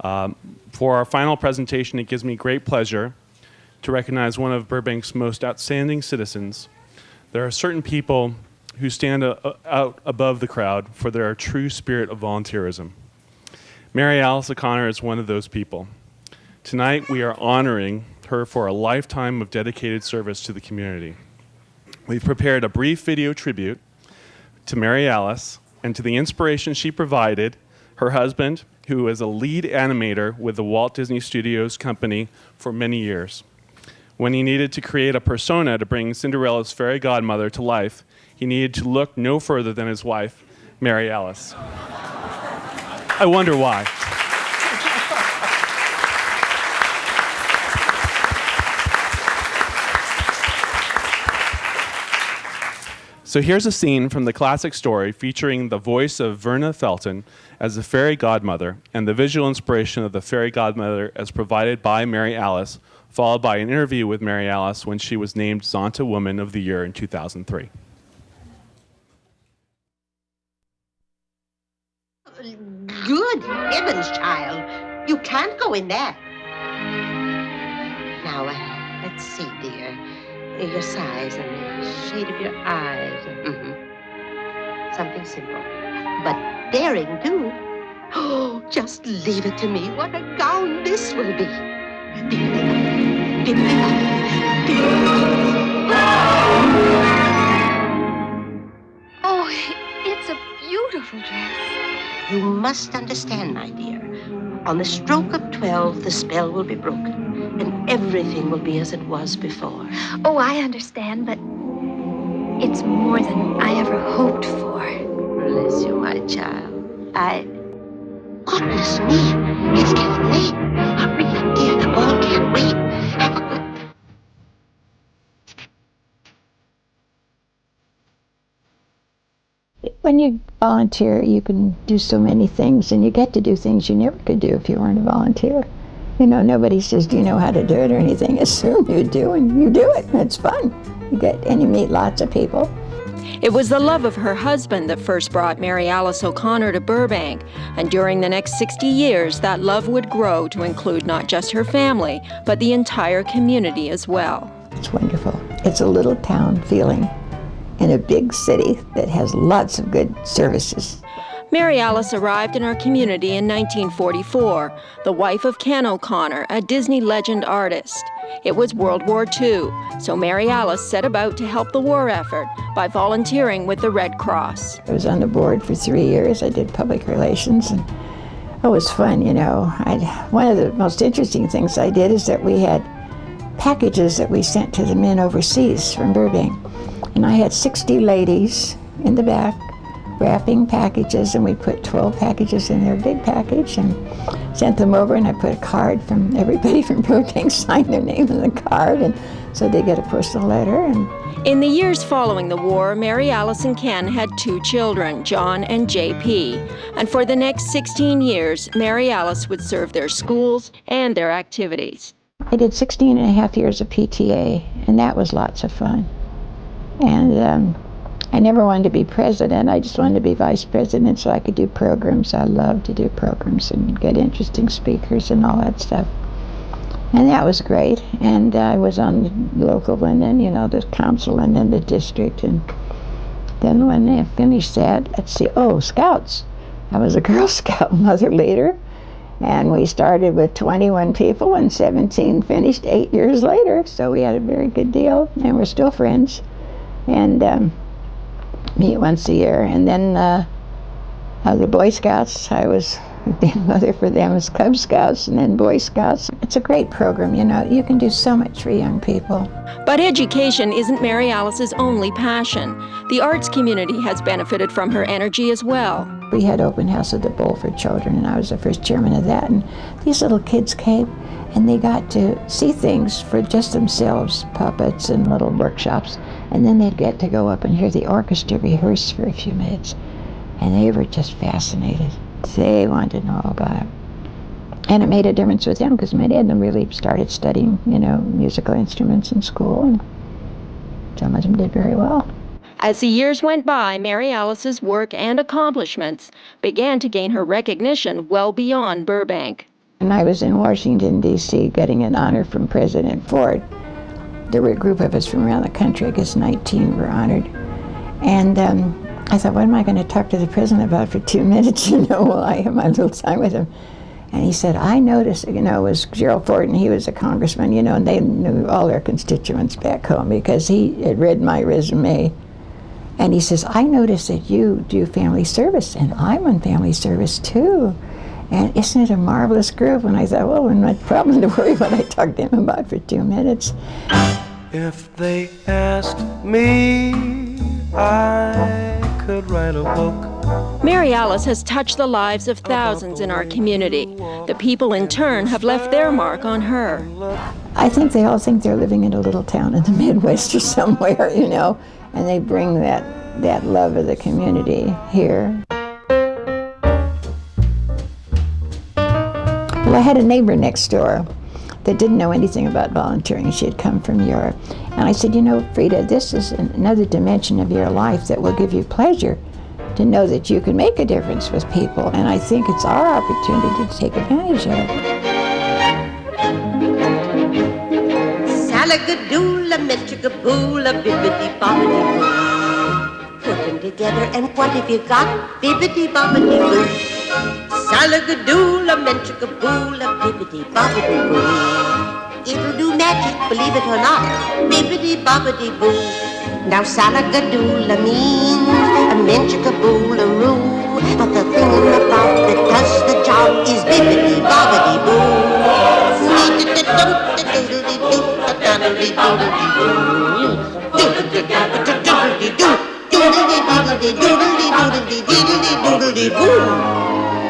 For our final presentation, it gives me great pleasure to recognize one of Burbank's most outstanding citizens. There are certain people who stand out above the crowd for their true spirit of volunteerism. Mary Alice O'Connor is one of those people. Tonight, we are honoring her for a lifetime of dedicated service to the community. We've prepared a brief video tribute to Mary Alice and to the inspiration she provided her husband, who is a lead animator with the Walt Disney Studios company for many years. When he needed to create a persona to bring Cinderella's fairy godmother to life, he needed to look no further than his wife, Mary Alice. I wonder why. So here's a scene from the classic story featuring the voice of Verna Felton as the fairy godmother and the visual inspiration of the fairy godmother as provided by Mary Alice, followed by an interview with Mary Alice when she was named Zonta Woman of the Year in 2003. Good heavens, child. You can't go in there. Now, let's see, dear. Your size and the shade of your eyes. Something simple. But daring, too. Oh, just leave it to me. What a gown this will be. Oh, it's a beautiful dress. You must understand, my dear. On the stroke of 12, the spell will be broken, and everything will be as it was before. Oh, I understand, but it's more than I ever hoped for. Bless you, my child. Goodness me, it's getting late. Hurry up, dear, the ball can't wait. When you volunteer, you can do so many things, and you get to do things you never could do if you weren't a volunteer. You know, nobody says, do you know how to do it or anything. Assume you do, and you do it, and it's fun. And you meet lots of people. It was the love of her husband that first brought Mary Alice O'Connor to Burbank, and during the next 60 years, that love would grow to include not just her family, but the entire community as well. It's wonderful. It's a little town feeling in a big city that has lots of good services. Mary Alice arrived in our community in 1944, the wife of Ken O'Connor, a Disney Legend artist. It was World War II, so Mary Alice set about to help the war effort by volunteering with the Red Cross. I was on the board for 3 years. I did public relations, and it was fun, you know. One of the most interesting things I did is that we had packages that we sent to the men overseas from Burbank. And I had 60 ladies in the back wrapping packages, and we put 12 packages in their big package and sent them over, and I put a card from everybody from Burbank, signed their name on the card, and so they get a personal letter. And in the years following the war, Mary Alice and Ken had 2 children, John and JP. And for the next 16 years, Mary Alice would serve their schools and their activities. I did 16 and a half years of PTA, and that was lots of fun. And I never wanted to be president. I just wanted to be vice president so I could do programs. I love to do programs and get interesting speakers and all that stuff. And that was great. And I was on the local and then, you know, the council and then the district. And then when I finished that, Scouts. I was a Girl Scout mother leader. And we started with 21 people and 17 finished 8 years later. So we had a very good deal and we're still friends. And meet once a year. And then the Boy Scouts, I was being mother for them as Cub Scouts and then Boy Scouts. It's a great program, you know. You can do so much for young people. But education isn't Mary Alice's only passion. The arts community has benefited from her energy as well. We had open house at the Bowl for children, and I was the first chairman of that. And these little kids came, and they got to see things for just themselves, puppets and little workshops. And then they'd get to go up and hear the orchestra rehearse for a few minutes. And they were just fascinated. They wanted to know all about it. And it made a difference with them because many of them really started studying, you know, musical instruments in school. And some of them did very well. As the years went by, Mary Alice's work and accomplishments began to gain her recognition well beyond Burbank. And I was in Washington, D.C., getting an honor from President Ford. There were a group of us from around the country, I guess 19 were honored. And I thought, what am I going to talk to the president about for 2 minutes, while I have my little time with him? And he said, I noticed, it was Gerald Ford, and he was a congressman, and they knew all their constituents back home because he had read my resume. And he says, I noticed that you do family service, and I'm on family service too. And isn't it a marvelous group? And I thought, well, not a problem to worry what I talked to him about for 2 minutes. If they asked me, I could write a book. Mary Alice has touched the lives of thousands in our community. The people in turn have left their mark on her. I think they all think they're living in a little town in the Midwest or somewhere, and they bring that love of the community here. Well, I had a neighbor next door that didn't know anything about volunteering. She had come from Europe. And I said, Frida, this is another dimension of your life that will give you pleasure to know that you can make a difference with people. And I think it's our opportunity to take advantage of it. Salagadoola, metricaboola, bibbidi-bobbidi-boo. Put them together and what have you got? Bibbidi-bobbidi-boo. Salagadoola, metricaboola, bibbidi-bobbidi-boo. It'll do magic, believe it or not, bibbidi-bobbidi-boo. Now salagadoola means a menchikaboola-roo, but the thing about that does the job is bibbidi-bobbidi-boo. Doodly-doodly-doodly-doodly-doodly-doodly-doodly-doodly-doodly-doodly-boo.